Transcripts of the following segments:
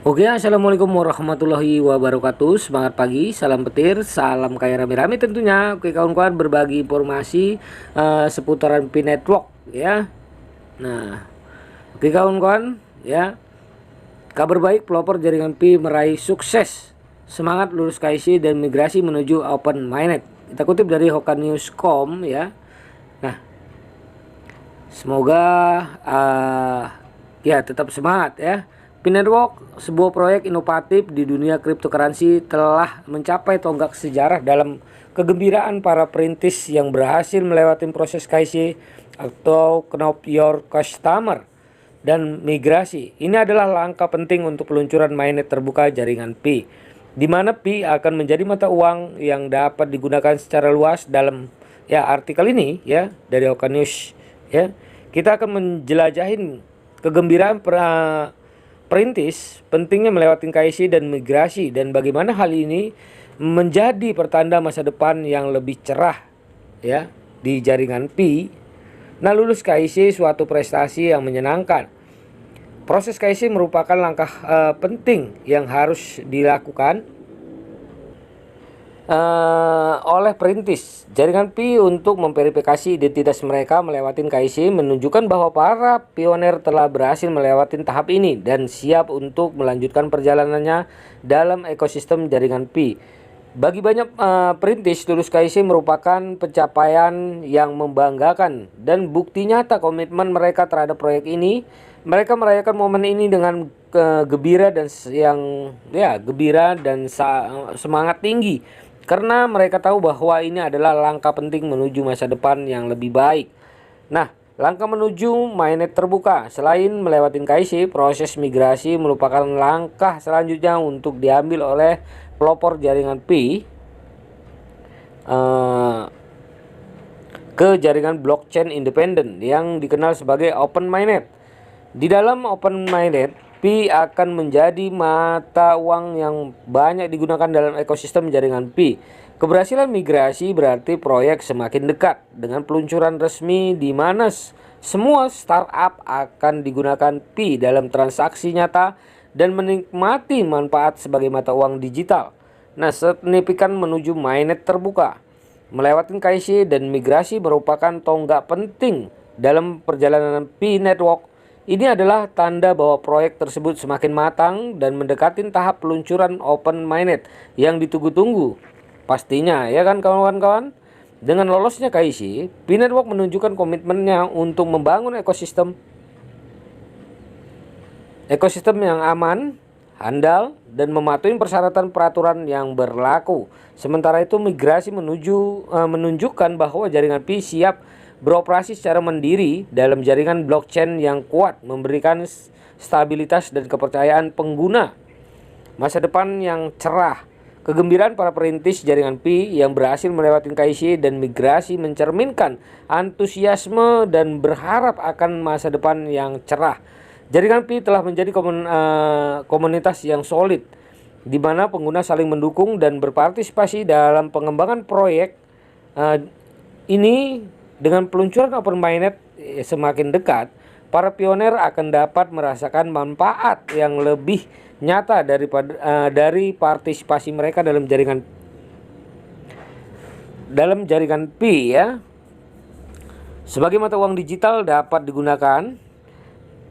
Oke, assalamualaikum warahmatullahi wabarakatuh. Semangat pagi, salam petir, salam kaya rame-rame tentunya. Oke kawan-kawan, berbagi informasi seputaran Pi Network ya. Nah, oke kawan-kawan ya. Kabar baik, pelopor jaringan Pi meraih sukses. Semangat lulus KIC dan migrasi menuju Open Mainnet. Kita kutip dari Hokanews.com ya. Nah, semoga ya tetap semangat ya. Pi Network, sebuah proyek inovatif di dunia cryptocurrency, telah mencapai tonggak sejarah dalam kegembiraan para perintis yang berhasil melewati proses KYC atau Know Your Customer dan migrasi. Ini adalah langkah penting untuk peluncuran mainnet terbuka jaringan Pi, di mana Pi akan menjadi mata uang yang dapat digunakan secara luas. Dalam artikel ini ya dari Oka News ya, kita akan menjelajahin kegembiraan perintis, pentingnya melewati KYC dan migrasi, dan bagaimana hal ini menjadi pertanda masa depan yang lebih cerah ya di jaringan Pi. Nah, lulus KYC suatu prestasi yang menyenangkan. Proses KYC merupakan langkah penting yang harus dilakukan oleh perintis jaringan Pi untuk memverifikasi identitas mereka melewati KYC, menunjukkan bahwa para pioner telah berhasil melewati tahap ini dan siap untuk melanjutkan perjalanannya dalam ekosistem jaringan Pi. Bagi banyak perintis, lulus KYC merupakan pencapaian yang membanggakan dan bukti nyata komitmen mereka terhadap proyek ini. Mereka merayakan momen ini dengan gembira dan semangat tinggi, karena mereka tahu bahwa ini adalah langkah penting menuju masa depan yang lebih baik. Nah, langkah menuju mainnet terbuka, selain melewati KYC, proses migrasi merupakan langkah selanjutnya untuk diambil oleh pelopor jaringan Pi ke jaringan blockchain independen yang dikenal sebagai Open Mainnet. Di dalam Open Mainnet, Pi akan menjadi mata uang yang banyak digunakan dalam ekosistem jaringan Pi. Keberhasilan migrasi berarti proyek semakin dekat dengan peluncuran resmi, di mana semua startup akan digunakan Pi dalam transaksi nyata dan menikmati manfaat sebagai mata uang digital. Nah, signifikan menuju mainnet terbuka. Melewati KYC dan migrasi merupakan tonggak penting dalam perjalanan Pi Network. Ini adalah tanda bahwa proyek tersebut semakin matang dan mendekati tahap peluncuran Open Mainnet yang ditunggu-tunggu. Pastinya ya kan kawan-kawan. Dengan lolosnya KYC, Pi Network menunjukkan komitmennya untuk membangun ekosistem yang aman, handal, dan mematuhi persyaratan peraturan yang berlaku. Sementara itu, migrasi menunjukkan bahwa jaringan Pi siap beroperasi secara mandiri dalam jaringan blockchain yang kuat, memberikan stabilitas dan kepercayaan pengguna. Masa depan yang cerah. Kegembiraan para perintis jaringan Pi yang berhasil melewati KYC dan migrasi mencerminkan antusiasme dan berharap akan masa depan yang cerah. Jaringan Pi telah menjadi komunitas yang solid, di mana pengguna saling mendukung dan berpartisipasi dalam pengembangan proyek ini. Dengan peluncuran Open Mainnet semakin dekat, para pioner akan dapat merasakan manfaat yang lebih nyata dari partisipasi mereka dalam jaringan Pi ya. Sebagai mata uang digital dapat digunakan,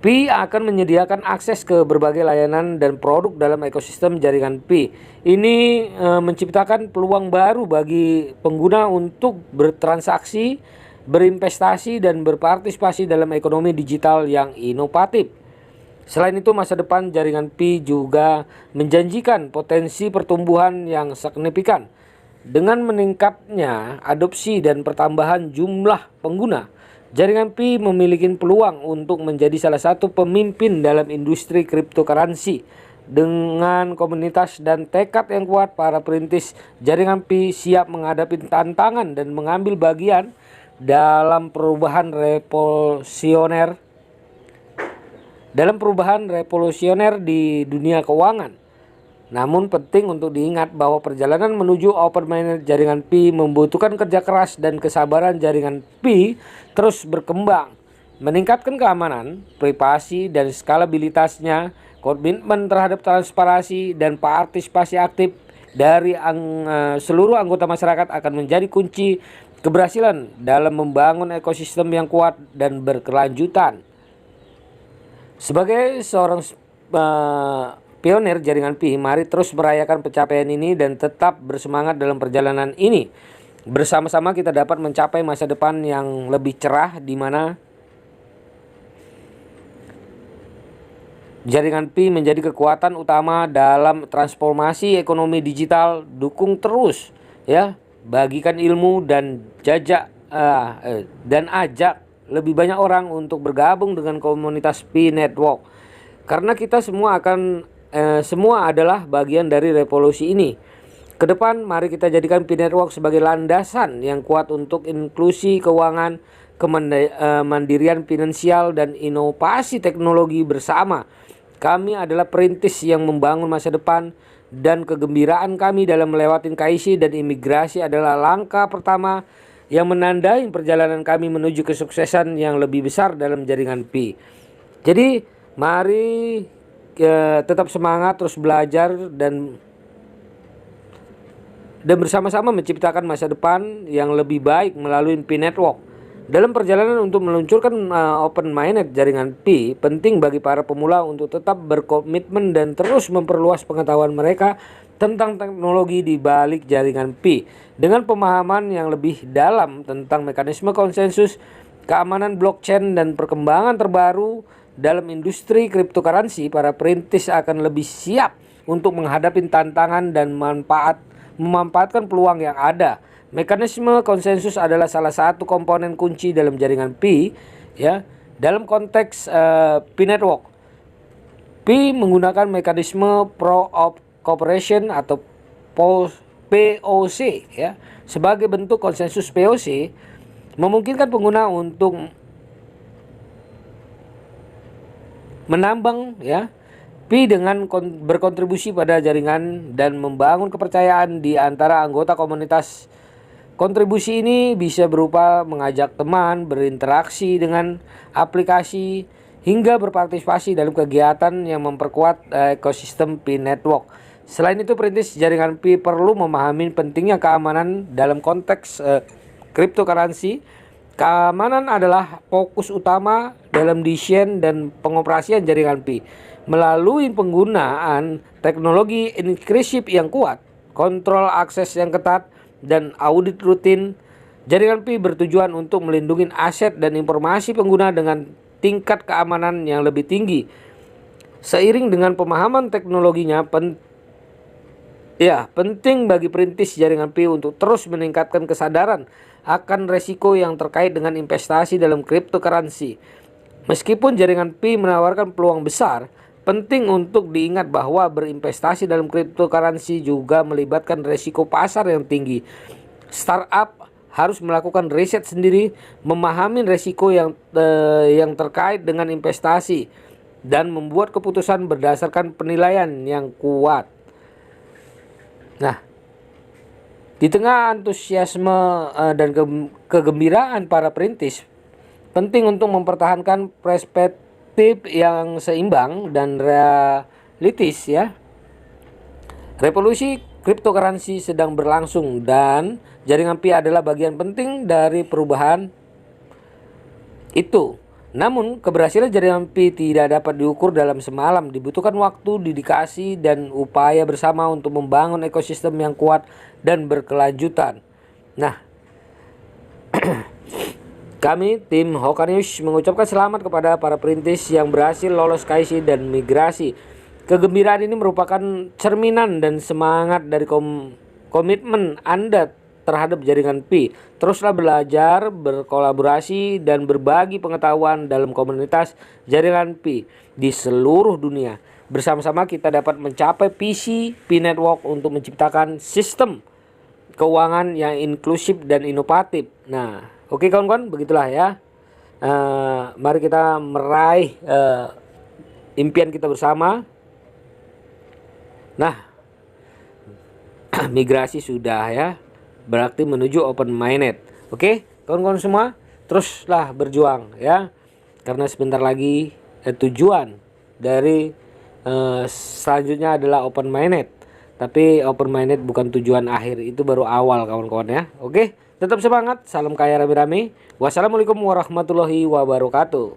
Pi akan menyediakan akses ke berbagai layanan dan produk dalam ekosistem jaringan Pi. Ini menciptakan peluang baru bagi pengguna untuk bertransaksi, berinvestasi, dan berpartisipasi dalam ekonomi digital yang inovatif. Selain itu, masa depan jaringan Pi juga menjanjikan potensi pertumbuhan yang signifikan. Dengan meningkatnya adopsi dan pertambahan jumlah pengguna, jaringan Pi memiliki peluang untuk menjadi salah satu pemimpin dalam industri cryptocurrency. Dengan komunitas dan tekad yang kuat, para perintis jaringan Pi siap menghadapi tantangan dan mengambil bagian dalam perubahan revolusioner di dunia keuangan. Namun penting untuk diingat bahwa perjalanan menuju Open Mainnet jaringan Pi membutuhkan kerja keras dan kesabaran. Jaringan Pi terus berkembang, meningkatkan keamanan, privasi, dan skalabilitasnya. komitmen terhadap transparansi dan partisipasi aktif dari seluruh anggota masyarakat akan menjadi kunci keberhasilan dalam membangun ekosistem yang kuat dan berkelanjutan. Sebagai seorang pionir jaringan Pi, mari terus merayakan pencapaian ini dan tetap bersemangat dalam perjalanan ini. Bersama-sama kita dapat mencapai masa depan yang lebih cerah, di mana jaringan Pi menjadi kekuatan utama dalam transformasi ekonomi digital. Dukung terus ya, bagikan ilmu dan ajak lebih banyak orang untuk bergabung dengan komunitas Pi Network, karena kita semua adalah bagian dari revolusi ini. Kedepan mari kita jadikan Pi Network sebagai landasan yang kuat untuk inklusi keuangan, kemandirian finansial, dan inovasi teknologi bersama. Kami adalah perintis yang membangun masa depan, dan kegembiraan kami dalam melewati KYC dan imigrasi adalah langkah pertama yang menandai perjalanan kami menuju kesuksesan yang lebih besar dalam jaringan Pi. Jadi mari tetap semangat, terus belajar dan bersama-sama menciptakan masa depan yang lebih baik melalui Pi Network. Dalam perjalanan untuk meluncurkan open mainnet jaringan Pi, penting bagi para pemula untuk tetap berkomitmen dan terus memperluas pengetahuan mereka tentang teknologi di balik jaringan Pi. Dengan pemahaman yang lebih dalam tentang mekanisme konsensus, keamanan blockchain, dan perkembangan terbaru dalam industri cryptocurrency, para perintis akan lebih siap untuk menghadapi tantangan dan memanfaatkan peluang yang ada. Mekanisme konsensus adalah salah satu komponen kunci dalam jaringan Pi ya. Dalam konteks Pi Network, Pi menggunakan mekanisme Proof of Cooperation atau POC ya. Sebagai bentuk konsensus POC memungkinkan pengguna untuk menambang ya Pi dengan berkontribusi pada jaringan dan membangun kepercayaan di antara anggota komunitas. Kontribusi ini bisa berupa mengajak teman, berinteraksi dengan aplikasi, hingga berpartisipasi dalam kegiatan yang memperkuat ekosistem Pi Network. Selain itu, perintis jaringan Pi perlu memahami pentingnya keamanan dalam konteks cryptocurrency. Keamanan adalah fokus utama dalam desain dan pengoperasian jaringan Pi. Melalui penggunaan teknologi enkripsi yang kuat, kontrol akses yang ketat, dan audit rutin, jaringan Pi bertujuan untuk melindungi aset dan informasi pengguna dengan tingkat keamanan yang lebih tinggi. Seiring dengan pemahaman teknologinya, penting bagi perintis jaringan Pi untuk terus meningkatkan kesadaran akan resiko yang terkait dengan investasi dalam cryptocurrency. Meskipun jaringan Pi menawarkan peluang besar, penting untuk diingat bahwa berinvestasi dalam cryptocurrency juga melibatkan resiko pasar yang tinggi. Startup harus melakukan riset sendiri, memahami resiko yang terkait dengan investasi, dan membuat keputusan berdasarkan penilaian yang kuat. Nah, di tengah antusiasme dan kegembiraan para perintis, penting untuk mempertahankan perspektif yang seimbang dan realistis ya. Revolusi cryptocurrency sedang berlangsung dan jaringan Pi adalah bagian penting dari perubahan itu. Namun, keberhasilan jaringan Pi tidak dapat diukur dalam semalam. Dibutuhkan waktu, dedikasi, dan upaya bersama untuk membangun ekosistem yang kuat dan berkelanjutan. Nah, kami tim Hoka News mengucapkan selamat kepada para perintis yang berhasil lolos KYC dan migrasi. Kegembiraan ini merupakan cerminan dan semangat dari komitmen Anda terhadap jaringan Pi. Teruslah belajar, berkolaborasi, dan berbagi pengetahuan dalam komunitas jaringan Pi di seluruh dunia. Bersama-sama kita dapat mencapai visi Pi Network untuk menciptakan sistem keuangan yang inklusif dan inovatif. Nah, oke kawan-kawan, begitulah ya. Mari kita meraih impian kita bersama. Nah, migrasi sudah ya, berarti menuju open mainnet. Oke, kawan-kawan semua, teruslah berjuang ya. Karena sebentar lagi tujuan dari Selanjutnya adalah open minded. Tapi open minded bukan tujuan akhir, itu baru awal kawan-kawan ya. Oke, tetap semangat, salam kaya rame-rame. Wassalamualaikum warahmatullahi wabarakatuh.